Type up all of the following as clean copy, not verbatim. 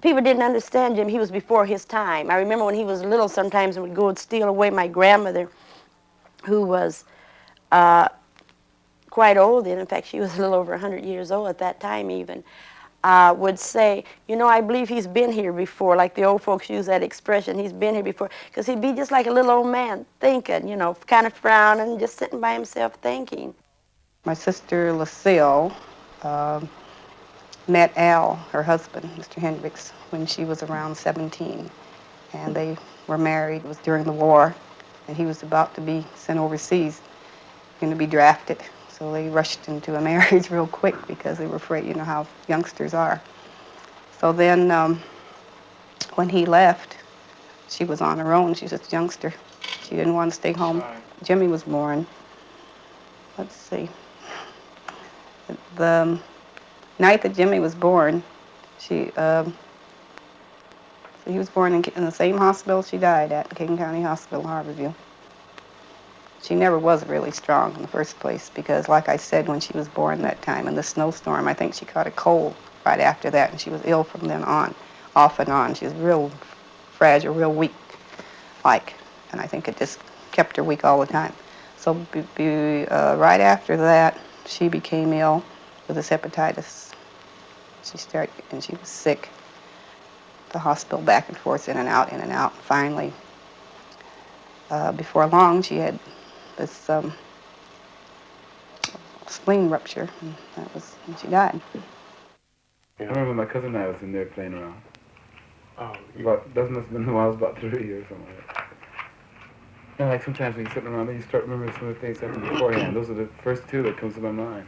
people didn't understand Jim. He was before his time. I remember when he was little, sometimes would go and steal away. My grandmother, who was quite old then, in fact, she was a little over 100 years old at that time even, would say, you know, I believe he's been here before, like the old folks use that expression, he's been here before, because he'd be just like a little old man thinking, you know, kind of frowning, just sitting by himself thinking. My sister Lucille met Al, her husband, Mr. Hendrix, when she was around 17. And they were married. It was during the war, and he was about to be sent overseas, going to be drafted. So they rushed into a marriage real quick because they were afraid, you know how youngsters are. So then when he left, she was on her own. She was just a youngster. She didn't want to stay home. Jimmy was born. Let's see. The night that Jimmy was born, he was born in the same hospital she died at, King County Hospital, Harborview. She never was really strong in the first place because, like I said, when she was born that time in the snowstorm, I think she caught a cold right after that, and she was ill from then on, off and on. She was real fragile, real weak, and I think it just kept her weak all the time. So right after that, she became ill with this hepatitis. And she was sick. The hospital back and forth, in and out, in and out. Finally, before long, she had this spleen rupture, and that was when she died. I remember my cousin and I was in there playing around. Oh, that must have been when I was about 3 or something like that. And like sometimes when you're sitting around, then you start remembering some of the things that happened beforehand. Those are the first two that comes to my mind.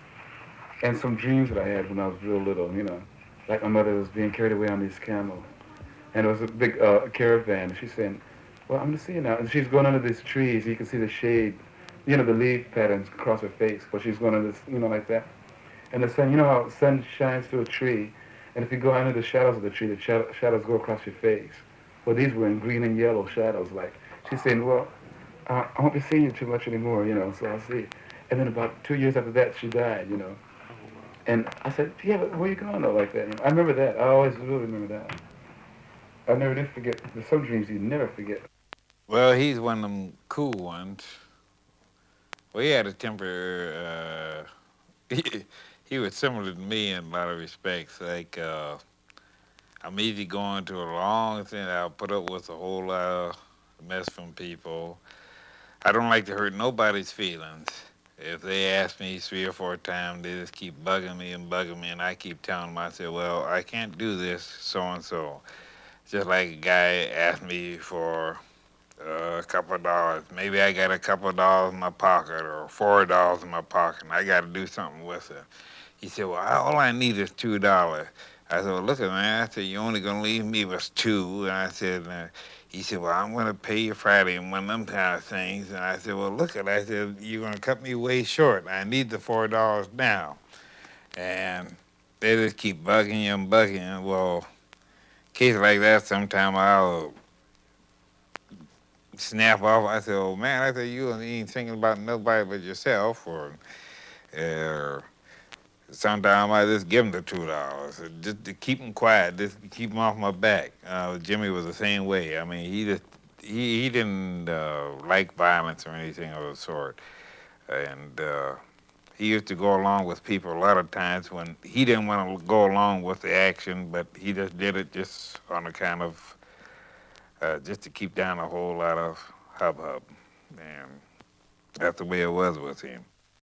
And some dreams that I had when I was real little, you know. Like my mother was being carried away on these camels. And it was a big caravan. She's saying, well, I'm going to see you now. And she's going under these trees. You can see the shade, you know, the leaf patterns across her face. But she's going under this, you know, like that. And the sun, you know how the sun shines through a tree. And if you go under the shadows of the tree, the shadows go across your face. Well, these were in green and yellow shadows. Like, she's saying, well, I won't be seeing you too much anymore, you know, so I'll see. And then about 2 years after that, she died, you know. And I said, yeah, but where you going, though, like that? You know, I remember that. I always really remember that. I never did forget. There's some dreams you never forget. Well, he's one of them cool ones. Well, he had a temper, he was similar to me in a lot of respects. Like, I'm easy going to a long thing. I'll put up with a whole lot of mess from people. I don't like to hurt nobody's feelings. If they ask me 3 or 4 times, they just keep bugging me, and I keep telling them, I say, well, I can't do this, so-and-so. Just like a guy asked me for a couple of dollars. Maybe I got a couple of dollars in my pocket or $4 in my pocket, and I got to do something with it. He said, well, all I need is $2. I said, well, look at man. I said, you're only going to leave me with 2. And I said, he said, well, I'm going to pay you Friday and one of them kind of things. And I said, well, look at it. I said, you're going to cut me way short. I need the $4 now. And they just keep bugging you and bugging you. Well, cases like that, sometime I'll snap off. I said, oh, man, I said, you ain't thinking about nobody but yourself. Or sometimes I just give him the $2 just to keep him quiet, just to keep him off my back. Jimmy was the same way. I mean, he didn't like violence or anything of the sort. And he used to go along with people a lot of times when he didn't want to go along with the action, but he just did it just on a kind of, just to keep down a whole lot of hubbub. And that's the way it was with him.